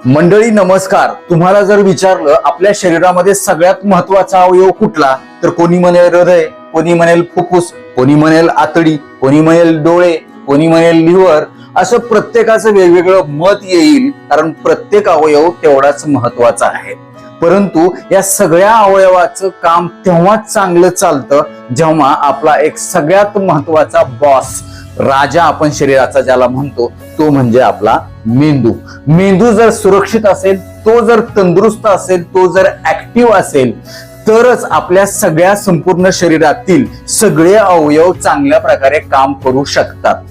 मंडळी नमस्कार. तुम्हाला जर विचारलं आपल्या शरीरामध्ये सगळ्यात महत्वाचा अवयव कुठला, तर कोणी म्हणेल हृदय, कोणी म्हणेल फुफ्फुस, कोणी म्हणेल आतडी, कोणी म्हणेल डोळे, कोणी म्हणेल लिव्हर. असं प्रत्येकाचं वेगवेगळं मत येईल, कारण प्रत्येक अवयव तेवढाच महत्वाचा आहे. परंतु या सगळ्या अवयवाचं काम तेव्हाच चांगलं चालतं जेव्हा आपला एक सगळ्यात महत्वाचा बॉस, राजा आपण शरीराचा ज्याला म्हणतो, तो म्हणजे आपला मेंदू. मेंदू जर सुरक्षित असेल, तो जर तंदुरुस्त असेल, तो जर ऍक्टिव्ह असेल, तरच आपल्या सगळ्या संपूर्ण शरीरातील सगळे अवयव चांगल्या प्रकारे काम करू शकतात.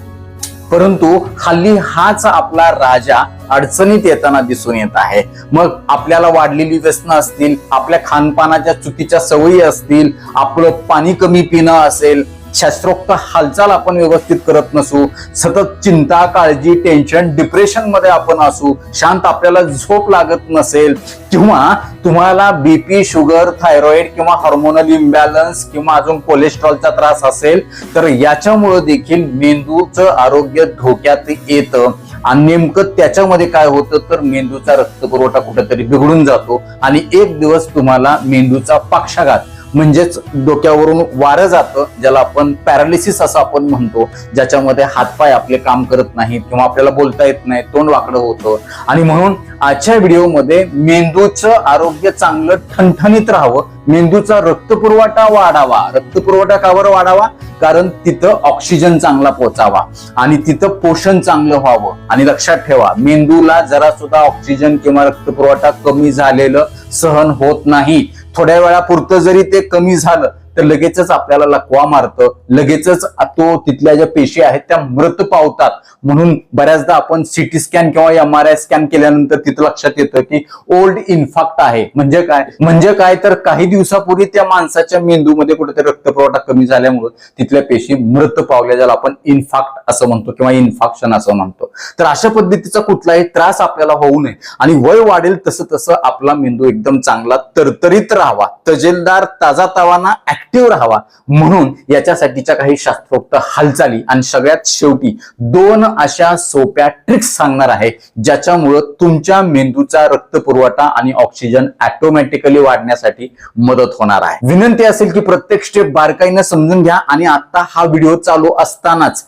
परंतु हल्ली हाच आपला राजा अडचणीत येताना दिसून येत आहे. मग आपल्याला वाढलेली व्यसनं असतील, आपल्या खानपानाच्या चुकीच्या सवयी असतील, आपलं पाणी कमी पिणं असेल, शास्त्रोक्त हालचाल आपण व्यवस्थित करत नसू, सतत चिंता, काळजी, टेन्शन, डिप्रेशन मध्ये आपण असू, शांत आपल्याला झोप लागत नसेल, किंवा तुम्हाला बीपी, शुगर, थायरॉइड किंवा हार्मोनल इम्बॅलन्स किंवा अजून कोलेस्ट्रॉलचा त्रास असेल, तर याच्यामुळे देखील मेंदूचं आरोग्य धोक्यात येतं. आणि नेमकं त्याच्यामध्ये काय होतं, तर मेंदूचा रक्तपुरवठा कुठेतरी बिघडून जातो आणि एक दिवस तुम्हाला मेंदूचा पक्षाघात म्हणजेच डोक्यावरून वारं जातं, ज्याला आपण पॅरालिसिस असं आपण म्हणतो, ज्याच्यामध्ये हातपाय आपले काम करत नाहीत किंवा आपल्याला बोलता येत नाही, तोंड वाकडं होतं. आणि म्हणून आजच्या व्हिडिओमध्ये मेंदूचं आरोग्य चांगलं ठणठणीत राहावं, मेंदूचा रक्तपुरवठा वाढावा. रक्तपुरवठा का बरं वाढावा? कारण तिथं ऑक्सिजन चांगला पोचावा आणि तिथं पोषण चांगलं व्हावं. आणि लक्षात ठेवा, मेंदूला जरा सुद्धा ऑक्सिजन किंवा रक्तपुरवठा कमी झालेलं सहन होत नाही. थोड्या वेळापुरतं जरी ते कमी झालं तर लगेचच आपल्याला लकवा मारतं, लगेचच तो तिथल्या ज्या पेशी आहेत त्या मृत पावतात. म्हणून बऱ्याचदा आपण सिटी स्कॅन किंवा MRI स्कॅन केल्यानंतर तिथं लक्षात येतं की ओल्ड इन्फाक्ट आहे. म्हणजे काय तर काही दिवसापूर्वी त्या माणसाच्या मेंदूमध्ये कुठेतरी रक्तपुरवठा कमी झाल्यामुळे तिथल्या पेशी मृत पावल्या, ज्याला आपण इन्फाक्ट असं म्हणतो किंवा इन्फाक्शन असं म्हणतो. तर अशा पद्धतीचा कुठलाही त्रास आपल्याला होऊ नये आणि वय वाढेल तसं तसं आपला मेंदू एकदम चांगला तरतरीत राहावा, तजेलदार, ताजा तवाना, ऍक्टिव्ह राहावा. म्हणून याच्यासाठीच्या काही शास्त्रोक्त हालचाली आणि सगळ्यात शेवटी 2 अशा सोप्या ट्रिक्स सांगणार आहे, ज्याच्यामुळे तुमच्या मेंदूचा रक्तपुरवठा आणि ऑक्सिजन ऑटोमॅटिकली वाढण्यासाठी मदत होणार आहे. विनंती असेल की प्रत्येक स्टेप बारकाईने समजून घ्या आणि आता हा व्हिडिओ चालू असतानाच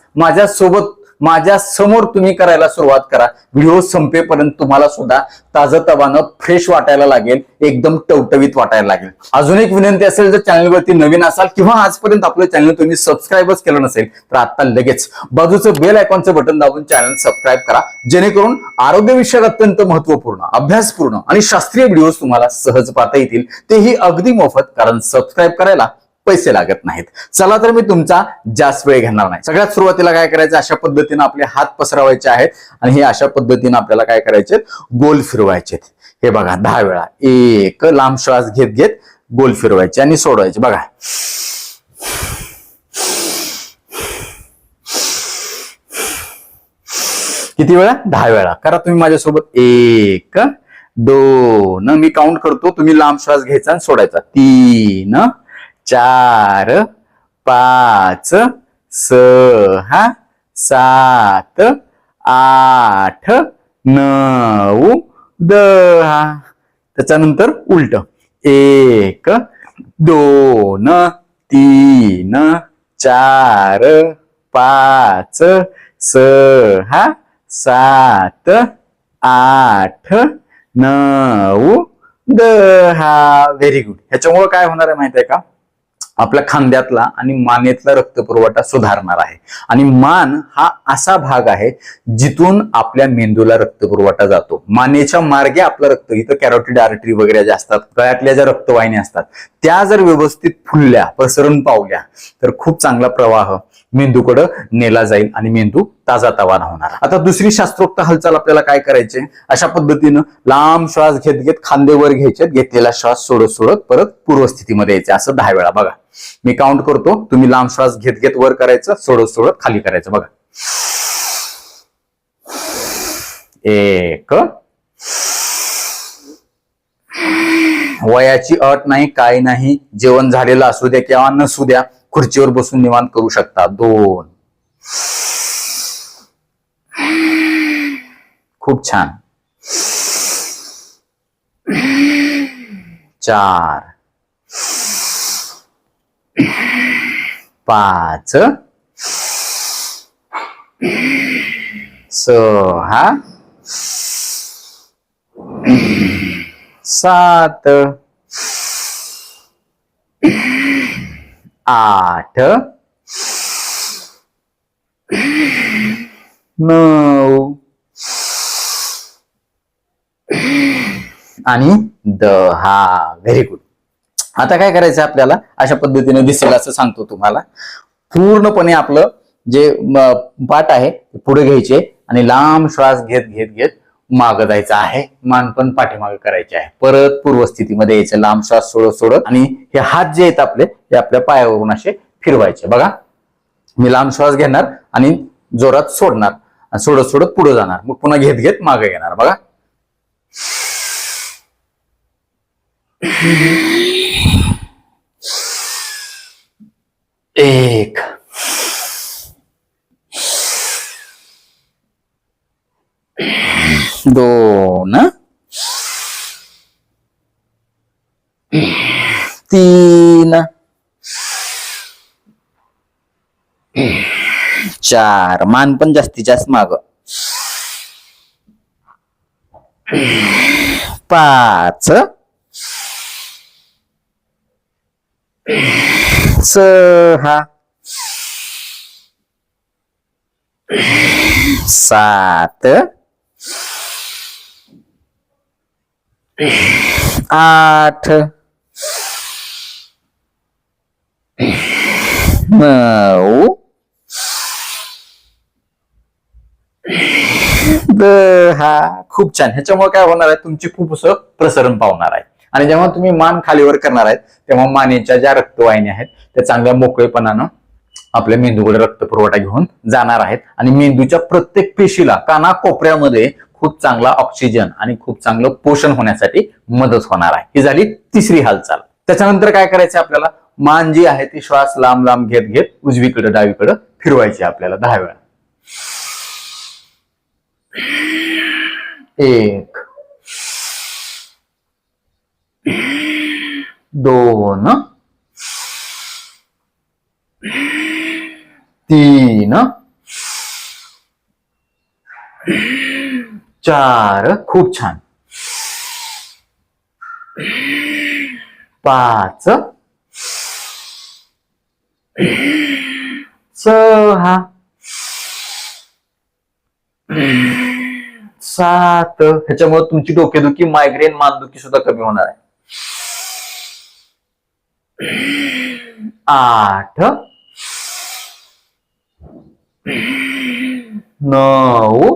माझ्या समोर तुम्ही करायला सुरुवात करा. व्हिडिओ संपेपर्यंत तुम्हाला सुद्धा ताजतवानं फ्रेश वाटायला लागेल, एकदम टवटवीत वाटायला लागेल. अजून एक विनंती असेल, जर चॅनलवरती नवीन असाल किंवा आजपर्यंत आपलं चॅनल तुम्ही सबस्क्राईबच केलं नसेल, तर आता लगेच बाजूचं बेल आयकॉनचं बटन दाबून चॅनल सबस्क्राईब करा, जेणेकरून आरोग्यविषयक अत्यंत महत्वपूर्ण, अभ्यासपूर्ण आणि शास्त्रीय व्हिडिओ तुम्हाला सहज पाहता येतील, तेही अगदी मोफत, कारण सबस्क्राईब करायला पैसे लागत नाहीत. चला तर मी तुमचा जास्त वेळ घेणार नाही. सगळ्यात सुरुवातीला काय करायचं, अशा पद्धतीने आपले हात पसरवायचे आहेत आणि हे अशा पद्धतीने आपल्याला काय करायचे, गोल फिरवायचे. हे बघा 10 वेळा एक लांब श्वास घेत घेत गोल फिरवायचे आणि सोडवायचे. बघा, किती वेळा? 10 वेळा. करा तुम्ही माझ्यासोबत. 1 2, मी काउंट करतो, तुम्ही लांब श्वास घ्यायचा आणि सोडायचा. 3 4 5 6 7 8 9 10. त्याच्यानंतर उलट. 1 2 3 4 5 6 7 8 9 10. Very good. ह्याच्यामुळे काय होणार आहे माहिती आहे का, आपल्या खांद्यातला आणि मानेतला रक्तपुरवठा सुधारणार आहे. आणि मान हा असा भाग आहे जिथून आपल्या मेंदूला रक्तपुरवठा जातो. मानेच्या मार्गे आपलं रक्त, इथं कॅरोटिड आर्टरी वगैरे ज्या असतात, गळ्यातल्या ज्या रक्तवाहिन्या असतात, त्या जर व्यवस्थित फुलल्या, प्रसरण पावल्या, तर खूप चांगला प्रवाह मेंदूकडे नेला जाईल आणि मेंदू ताजा तवाना होणार. आता दुसरी शास्त्रोक्त हालचाल आपल्याला काय करायचे, अशा पद्धतीनं लांब श्वास घेत घेत खांदे वर घ्यायचे, घेतलेला श्वास सोडत सोडत परत पूर्वस्थितीमध्ये यायचे. असं 10 वेळा. बघा, मी काउंट करतो, तुम्ही लांब श्वास घेत घेत वर करायचं, सोडत सोडत खाली करायचं. बघा, 1. वयाची अट नाही, काय नाही, जेवण झालेलं असू द्या किंवा नसू द्या, खुर्चीवर बसून निवांत करू शकता. 2. खूप छान. 4 5 6 7 8 9 आणि 10. Very good. आता काय करायचं आपल्याला, अशा पद्धतीने दिसेल असं सांगतो तुम्हाला. पूर्णपणे आपलं जे पाठ आहे पुढे घ्यायचे आणि लांब श्वास घेत घेत घेत मागं जायचं आहे. मान पण पाठीमागे करायचे आहे. परत पूर्वस्थितीमध्ये यायचं, लांब श्वास सोडत सोडत. आणि हे हात जे आहेत आपले ते आपल्या पायावरून असे फिरवायचे. बघा, मी लांब श्वास घेणार आणि जोरात सोडणार, सोडत सोडत पुढे जाणार, मग पुन्हा घेत घेत मागे येणार. बघा, 1 2 3 4 मान पण जास्तीत जास्त माग. 5 6 7 8 9 10. खूप छान. ह्याच्यामुळे काय होणार आहे, तुमची फुफ्फुस प्रसरण पावणार आहे. आणि जेव्हा तुम्ही मान खालीवर करणार आहेत तेव्हा मानेच्या ज्या रक्तवाहिन्या आहेत त्या चांगल्या मोकळेपणानं आपल्या मेंदूकडे रक्त पुरवठा घेऊन जाणार आहेत. आणि मेंदूच्या प्रत्येक पेशीला कानाकोपऱ्यामध्ये खूप चांगला ऑक्सिजन आणि खूप चांगलं पोषण होण्यासाठी मदत होणार आहे. ही झाली तिसरी हालचाल. त्याच्यानंतर काय करायचं आपल्याला, मान जी आहे ती श्वास लांब लांब घेत घेत उजवीकडे डावीकडे फिरवायची आपल्याला 10 वेळा. 1 2 3 4. खूप छान. 5 6 7. ह्याच्यामुळे तुमची डोकेदुखी, मायग्रेन, मानदुखी सुद्धा कमी होणार आहे. 8 9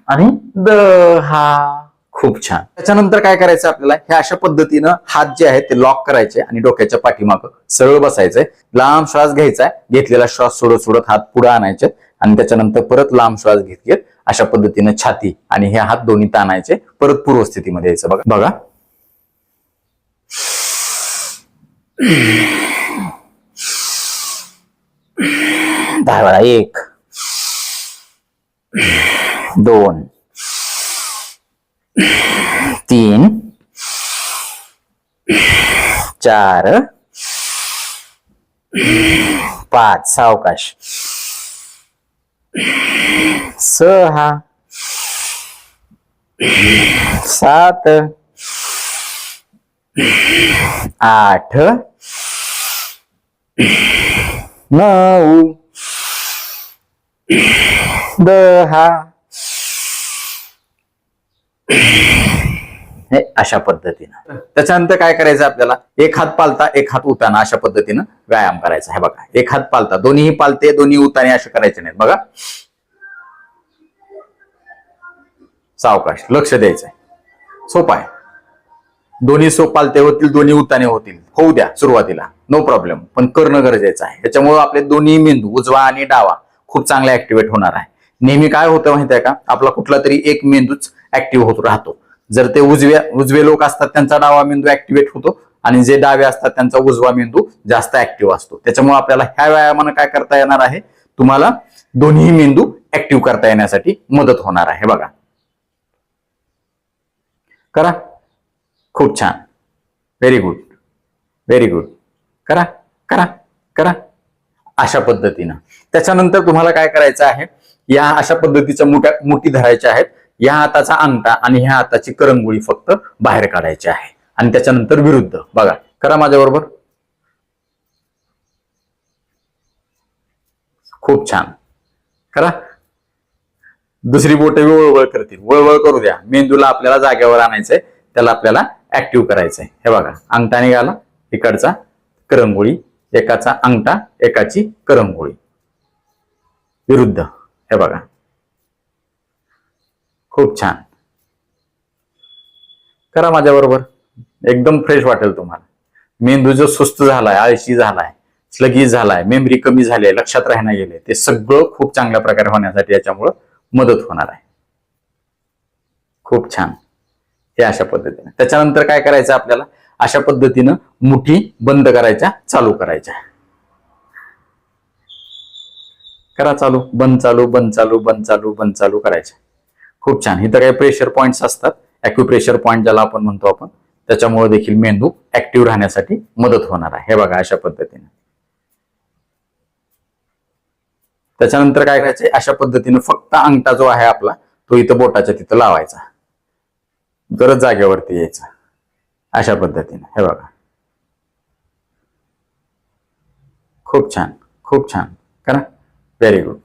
आणि 10. खूप छान. त्याच्यानंतर काय करायचं आपल्याला, हे अशा पद्धतीनं हात जे आहेत ते लॉक करायचे आणि डोक्याच्या पाठीमागं सरळ बसायचंय. लांब श्वास घ्यायचा, घेतलेला श्वास सोडत सोडत हात पुढे आणायचे आणि त्याच्यानंतर परत लांब श्वास घेत घेत अशा पद्धतीनं छाती आणि हे हात दोन्ही ताणायचे, परत पूर्वस्थितीमध्ये यायचं. बघा बघा, 10 वेळा. 1 2 3 4 5. सावकाश. 6 7 8 9 10. हे अशा पद्धतीनं. त्याच्यानंतर काय करायचं आपल्याला, एक हात पालता एक हात उताना अशा पद्धतीनं व्यायाम करायचा आहे. बघा, एक हात पालता, दोन्ही पालते दोन्ही उताने असे करायचे नाहीत. बघा, सावकाश, लक्ष द्यायचंय. सोपा आहे. दोन्ही पालते होतील, दोन्ही उताने होतील, होऊ द्या सुरुवातीला, नो प्रॉब्लेम, पण करणं गरजेचं आहे. याच्यामुळे आपले दोन्ही मेंदू उजवा आणि डावा खूप चांगला ऍक्टिव्हेट होणार आहे. नेहमी काय होतं माहिती आहे का, आपला कुठला तरी एक मेंदूच ऍक्टिव्ह होत राहतो. जर ते उजवे लोक असतात त्यांचा डावा मेंदू ऍक्टिव्हेट होतो आणि जे डावे असतात त्यांचा उजवा मेंदू जास्त ऍक्टिव्ह असतो. त्याच्यामुळे आपल्याला ह्या व्यायामानं काय करता येणार आहे, तुम्हाला दोन्ही मेंदू ऍक्टिव्ह करता येण्यासाठी मदत होणार आहे. बघा, करा. खूप छान. Very good, very good. करा करा करा. अशा पद्धतीनं. त्याच्यानंतर तुम्हाला काय करायचं आहे, या अशा पद्धतीच्या मुठी धरायच्या आहेत. या हाताचा अंगठा आणि ह्या हाताची करंगोळी फक्त बाहेर काढायची आहे. आणि त्याच्यानंतर विरुद्ध. बघा, करा माझ्याबरोबर. खूप छान. करा. दुसरी बोटे वळवळ करतील. वळवळ करू द्या. मेंदूला आपल्याला जागेवर आणायचंय, त्याला आपल्याला ऍक्टिव्ह करायचंय. हे बघा, अंगठा निघाला, इकडचा करंगोळी, एकाचा अंगठा, एकाची करंगोळी. विरुद्ध. हे बघा, खूप छान. करा माझ्याबरोबर. एकदम फ्रेश वाटेल तुम्हाला. मेंदू जो सुस्त झालाय, आळशी झालाय, स्लगीज झालाय, मेमरी कमी झाली, लक्षात राहण्यात गेले, ते सगळं खूप चांगल्या प्रकारे होण्यासाठी याच्यामुळं मदत होणार आहे. खूप छान. हे अशा पद्धतीने. त्याच्यानंतर काय करायचं आपल्याला, अशा पद्धतीनं मुठी बंद करायच्या, चालू करायच्या. करा चालू, बंद चालू, बंद चालू, बंद चालू, बंद चालू करायच्या. खूप छान. इथं काही प्रेशर पॉइंट्स असतात, ॲक्युप्रेशर पॉइंट ज्याला आपण म्हणतो आपण, त्याच्यामुळे देखील मेंदू ऍक्टिव्ह राहण्यासाठी मदत होणार आहे. हे बघा, अशा पद्धतीने. त्याच्यानंतर काय करायचंय, अशा पद्धतीने फक्त अंगठा जो आहे आपला, तो इथं बोटाच्या तिथं लावायचा, गरज जागेवरती यायचा. अशा पद्धतीने. हे बघा, खूप छान, खूप छान. करा. Very good.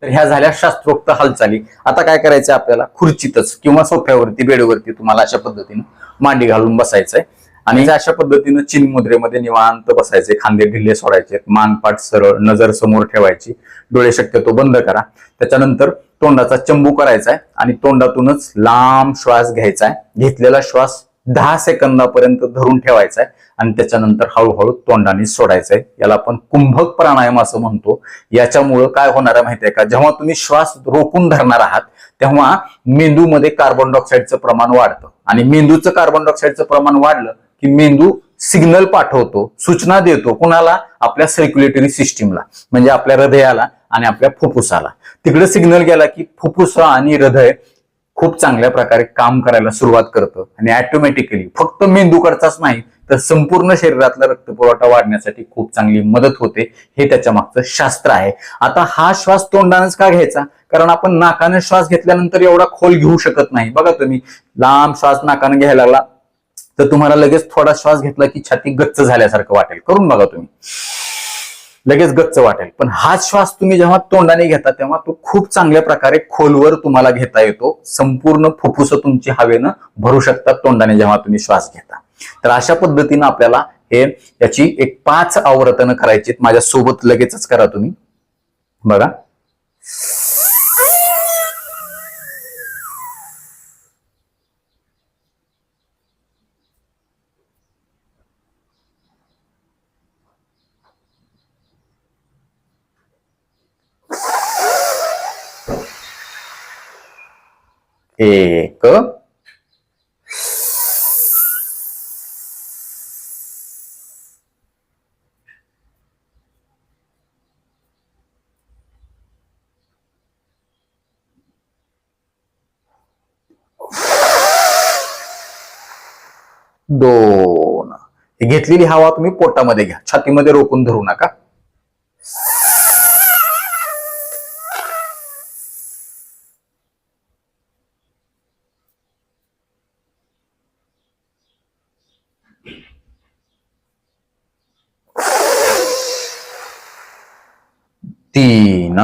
तर ह्या झाल्या शास्त्रोक्त हालचाली. आता काय करायचं आपल्याला, खुर्चीतच किंवा सोफ्यावरती, बेडवरती तुम्हाला अशा पद्धतीनं मांडी घालून बसायचंय आणि अशा पद्धतीनं चिन मुद्रेमध्ये निवांत बसायचे. खांदे ढिल्ले सोडायचे, मानपाट सरळ, नजर समोर ठेवायची, डोळे शक्यतो बंद करा. त्याच्यानंतर तोंडाचा चंबू करायचा आहे आणि तोंडातूनच लांब श्वास घ्यायचा आहे. घेतलेला श्वास 10 सेकंदापर्यंत धरून ठेवायचा आहे आणि त्याच्यानंतर हळूहळू तोंडाने सोडायचंय. याला आपण कुंभक प्राणायाम असं म्हणतो. याच्यामुळं काय होणार आहे माहितीये का, जेव्हा तुम्ही श्वास रोखून धरणार आहात तेव्हा मेंदूमध्ये कार्बन डायऑक्साईडचं प्रमाण वाढतं आणि मेंदूचं कार्बन डायऑक्साईडचं प्रमाण वाढलं की मेंदू सिग्नल पाठवतो, सूचना देतो. कुणाला? आपल्या सर्क्युलेटरी सिस्टीमला, म्हणजे आपल्या हृदयाला आणि आपल्या फुफ्फुसाला. तिकडे सिग्नल गेला की फुफ्फुस आणि हृदय खूप चांगल्या प्रकारे काम करायला सुरुवात करतं आणि ऑटोमॅटिकली फक्त मेंदूकडचाच नाही तर संपूर्ण शरीरातला रक्तपुरवठा वाढण्यासाठी खूप चांगली मदत होते. हे त्याच्या मागचं शास्त्र आहे. आता हा श्वास तोंडानेच का घ्यायचा, कारण आपण नाकाने श्वास घेतल्यानंतर एवढा खोल घेऊ शकत नाही. बघा, तुम्ही लांब श्वास नाकाने घ्यायला लागला तर तुम्हाला लगेच थोडा श्वास घेतला की छाती गच्च झाल्यासारखं वाटेल. करून बघा तुम्ही, लगेच गच्च वाटेल. पण हा श्वास तुम्ही जेव्हा तोंडाने घेता तेव्हा तो खूप चांगल्या प्रकारे खोलवर तुम्हाला घेता येतो. संपूर्ण फुफ्फुस तुमची हवेनं भरू शकतात तोंडाने जेव्हा तुम्ही श्वास घेता. तर अशा पद्धतीनं आपल्याला याची एक 5 आवर्तनं करायची. माझ्या सोबत लगेचच करा तुम्ही. बघा, एक, 2. घेतलेली हवा तुम्ही पोटामध्ये घ्या, छातीमध्ये रोखून धरू नका. 3.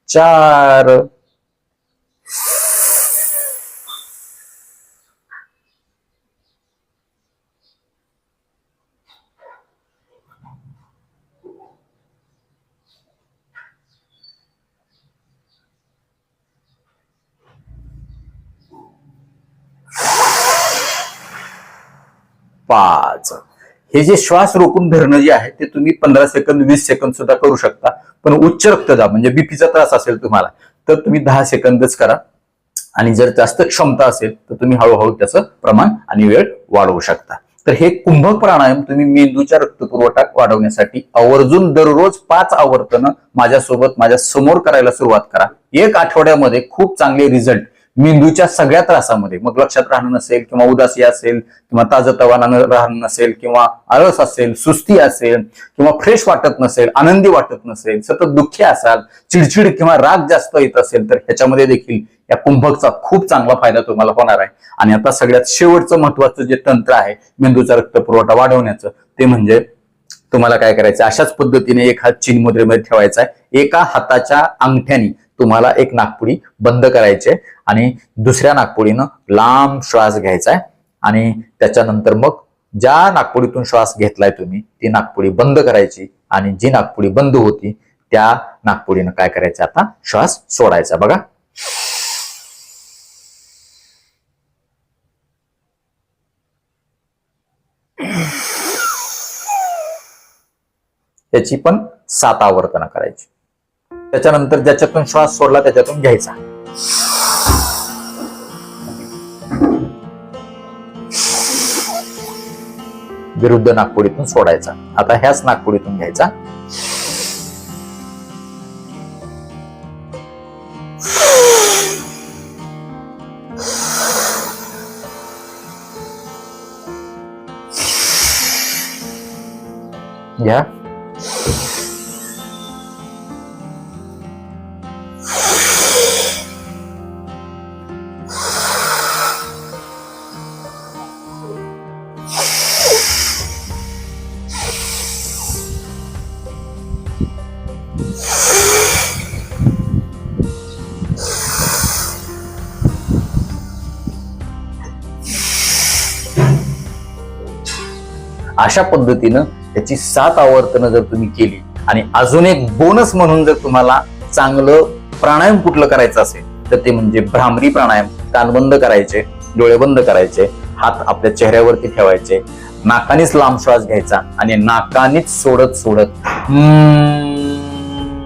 4. 5. हे जे श्वास रोखून धरणं जे आहे ते तुम्ही 15 सेकंद 20 सेकंद सुद्धा करू शकता. पण उच्च रक्तदाब म्हणजे बीपीचा त्रास असेल तुम्हाला तर तुम्ही 10 सेकंदच करा. आणि जर जास्त क्षमता असेल तर तुम्ही हळूहळू त्याचं प्रमाण आणि वेळ वाढवू शकता. तर हे कुंभक प्राणायाम तुम्ही मेंदूच्या रक्तपुरवठा वाढवण्यासाठी आवर्जून दररोज 5 आवर्तनं माझ्यासोबत माझ्या समोर करायला सुरुवात करा. 1 आठवड्यामध्ये खूप चांगले रिझल्ट मेंदूच्या सगळ्या त्रासामध्ये, मग लक्षात राहणं नसेल किंवा उदासी असेल किंवा ताजतवाना राहणं नसेल किंवा आळस असेल, सुस्ती असेल किंवा फ्रेश वाटत नसेल, आनंदी वाटत नसेल, सतत दुःखी असाल, चिडचिड किंवा राग जास्त येत असेल, तर ह्याच्यामध्ये देखील या कुंभकचा खूप चांगला फायदा तुम्हाला होणार आहे. आणि आता सगळ्यात शेवटचं महत्वाचं जे तंत्र आहे मेंदूचा रक्तपुरवठा वाढवण्याचं, ते म्हणजे तुम्हाला काय करायचं, अशाच पद्धतीने एक हात चिन्ह मुद्रेमध्ये ठेवायचा आहे. एका हाताच्या अंगठ्याने तुम्हाला एक नाकपुडी बंद करायची आणि दुसऱ्या नाकपुडीनं लांब श्वास घ्यायचा आहे आणि त्याच्यानंतर मग ज्या नाकपुडीतून श्वास घेतलाय तुम्ही ती नाकपुडी बंद करायची आणि जी नाकपुडी बंद होती त्या नाकपुडीनं काय करायचं, आता श्वास सोडायचा. बघा, त्याची पण 7 आवर्तनं करायची. त्याच्यानंतर ज्याच्यातून श्वास सोडला त्याच्यातून घ्यायचा. विरुद्ध नाकपुडीतून सोडायचा. आता ह्याच नाकपुडीतून घ्यायचा. घ्या. अशा पद्धतीनं त्याची 7 आवर्तनं जर तुम्ही केली आणि अजून एक बोनस म्हणून जर तुम्हाला चांगलं प्राणायाम कुठलं करायचं असेल तर ते म्हणजे भ्रामरी प्राणायाम. कान बंद करायचे, डोळे बंद करायचे, हात आपल्या चेहऱ्यावरती ठेवायचे, नाकानेच लांब श्वास घ्यायचा आणि नाकानेच सोडत सोडत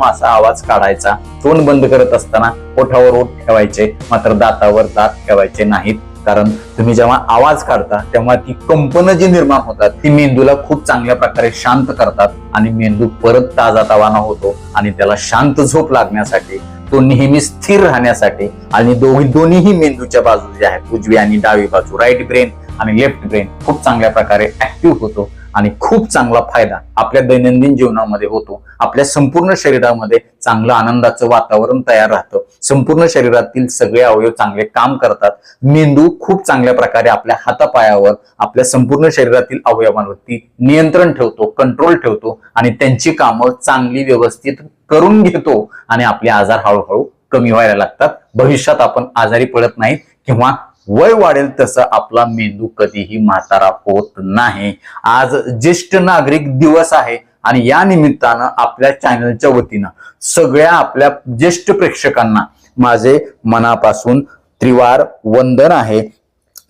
असा आवाज काढायचा. तोंड बंद करत असताना ओठावर ओठ ठेवायचे, मात्र दातावर दात ठेवायचे नाहीत, कारण तुम्ही जेव्हा आवाज काढता तेव्हा ती कंपनं जी निर्माण होतात ती मेंदूला खूप चांगल्या प्रकारे शांत करतात आणि मेंदू परत ताजातवाना होतो आणि त्याला शांत झोप लागण्यासाठी, तो नेहमी स्थिर राहण्यासाठी आणि दोन्हीही मेंदूच्या बाजू ज्या आहेत, उजवी आणि डावी बाजू, राईट ब्रेन आणि लेफ्ट ब्रेन खूप चांगल्या प्रकारे ऍक्टिव्ह होतो आणि खूप चांगला फायदा आपल्या दैनंदिन जीवनामध्ये होतो. आपल्या संपूर्ण शरीरामध्ये चांगलं आनंदाचं वातावरण तयार राहतं. संपूर्ण शरीरातील सगळे अवयव चांगले काम करतात. मेंदू खूप चांगल्या प्रकारे आपल्या हातापायावर, आपल्या संपूर्ण शरीरातील अवयवांवरती नियंत्रण ठेवतो, कंट्रोल ठेवतो आणि त्यांची कामं चांगली व्यवस्थित करून घेतो आणि आपले आजार हळूहळू कमी व्हायला लागतात. भविष्यात आपण आजारी पडत नाहीत किंवा वय वाढेल तसं आपला मेंदू कधीही म्हातारा होत नाही. आज ज्येष्ठ नागरिक दिवस आहे आणि या निमित्तानं आपल्या चॅनलच्या वतीनं सगळ्या आपल्या ज्येष्ठ प्रेक्षकांना माझे मनापासून त्रिवार वंदन आहे.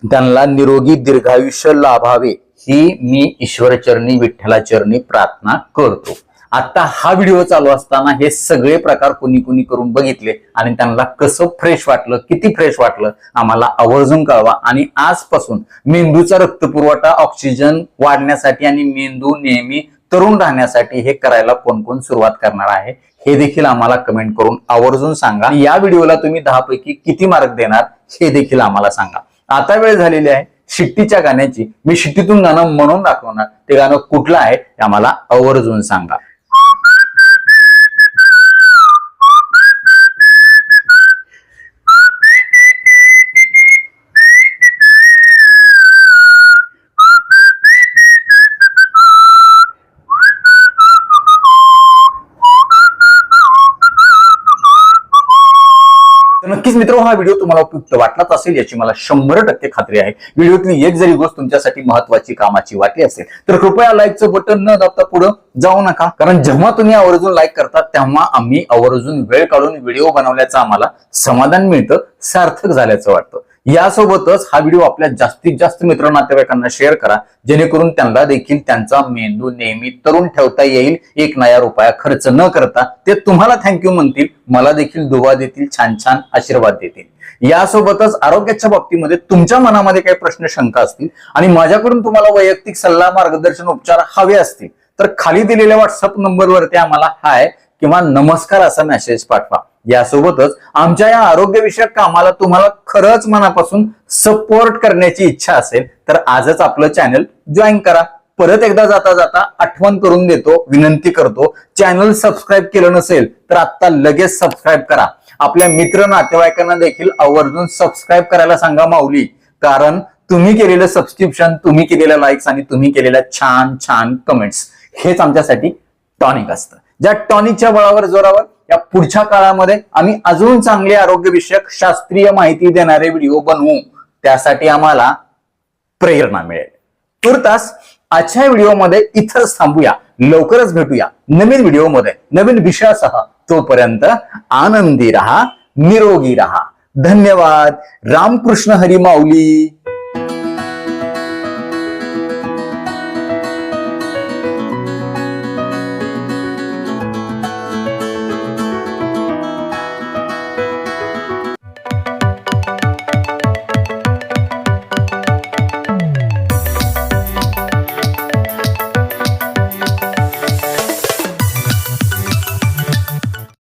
त्यांना निरोगी दीर्घायुष्य लाभावे ही मी ईश्वरचरणी, विठ्ठलाचरणी प्रार्थना करतो. आता हा व्हिडिओ चालू असताना हे सगळे प्रकार कोणी कोणी करून बघितले आणि त्यांना कसं फ्रेश वाटलं, किती फ्रेश वाटलं आम्हाला आवर्जून कळवा. आणि आजपासून मेंदूचा रक्तपुरवठा, ऑक्सिजन वाढण्यासाठी आणि मेंदू नेहमी तरुण राहण्यासाठी हे करायला कोण कोण सुरुवात करणार आहे हे देखील आम्हाला कमेंट करून आवर्जून सांगा. या व्हिडिओला तुम्ही 10 पैकी किती मार्क देणार हे देखील आम्हाला सांगा. आता वेळ झालेली आहे शिट्टीच्या गाण्याची. मी शिट्टीतून गाणं म्हणून दाखवणार, ते गाणं कुठलं आहे ते आम्हाला आवर्जून सांगा. नक्कीच मित्र, हा व्हिडिओ तुम्हाला उपयुक्त वाटलाच असेल याची मला 100% खात्री आहे. व्हिडिओतली एक जरी गोष्ट तुमच्यासाठी महत्वाची, कामाची वाटली असेल तर कृपया लाईकचं बटन न दाबता पुढे जाऊ नका, कारण जेव्हा तुम्ही आवर्जून लाईक करता तेव्हा आम्ही आवर्जून वेळ काढून व्हिडिओ बनवल्याचं आम्हाला समाधान मिळतं, सार्थक झाल्याचं वाटतं. यासोबतच हा व्हिडिओ आपल्या जास्तीत जास्त मित्र नातेवाईकांना शेअर करा, जेणेकरून त्यांना देखील त्यांचा मेंदू नेहमी तरुण ठेवता येईल, एक नया रुपया खर्च न करता. ते तुम्हाला थँक्यू म्हणतील, मला देखील दुवा देतील, छान छान आशीर्वाद देतील. यासोबतच आरोग्याच्या बाबतीमध्ये तुमच्या मनामध्ये काही प्रश्न शंका असतील आणि माझ्याकडून तुम्हाला वैयक्तिक सल्ला, मार्गदर्शन, उपचार हवे असतील तर खाली दिलेल्या व्हॉट्सअप नंबरवरती आम्हाला हाय किंवा नमस्कार असा मेसेज पाठवा. यासोबतच आमच्या या आरोग्यविषयक कामाला तुम्हाला खरंच मनापासून सपोर्ट करण्याची इच्छा असेल तर आजच आपलं चॅनल जॉईन करा. परत एकदा जाता जाता आठवण करून देतो, विनंती करतो, चॅनल सबस्क्राईब केलं नसेल तर आता लगेच सबस्क्राईब करा. आपल्या मित्र नातेवाईकांना देखील आवर्जून सबस्क्राईब करायला सांगा माऊली, कारण तुम्ही केलेलं सबस्क्रिप्शन, तुम्ही केलेल्या लाईक्स आणि तुम्ही केलेल्या छान छान कमेंट्स हेच आमच्यासाठी टॉनिक असतं. ज्या टॉनिकच्या बळावर, जोरावर या पुढच्या काळामध्ये आम्ही अजून चांगले आरोग्यविषयक शास्त्रीय माहिती देणारे व्हिडिओ बनवू, त्यासाठी आम्हाला प्रेरणा मिळेल. तुर्तास आजच्या व्हिडिओमध्ये इथंच थांबूया. लवकरच भेटूया नवीन व्हिडिओमध्ये नवीन विषयासह. तोपर्यंत आनंदी रहा, निरोगी रहा. धन्यवाद. रामकृष्ण हरी माऊली.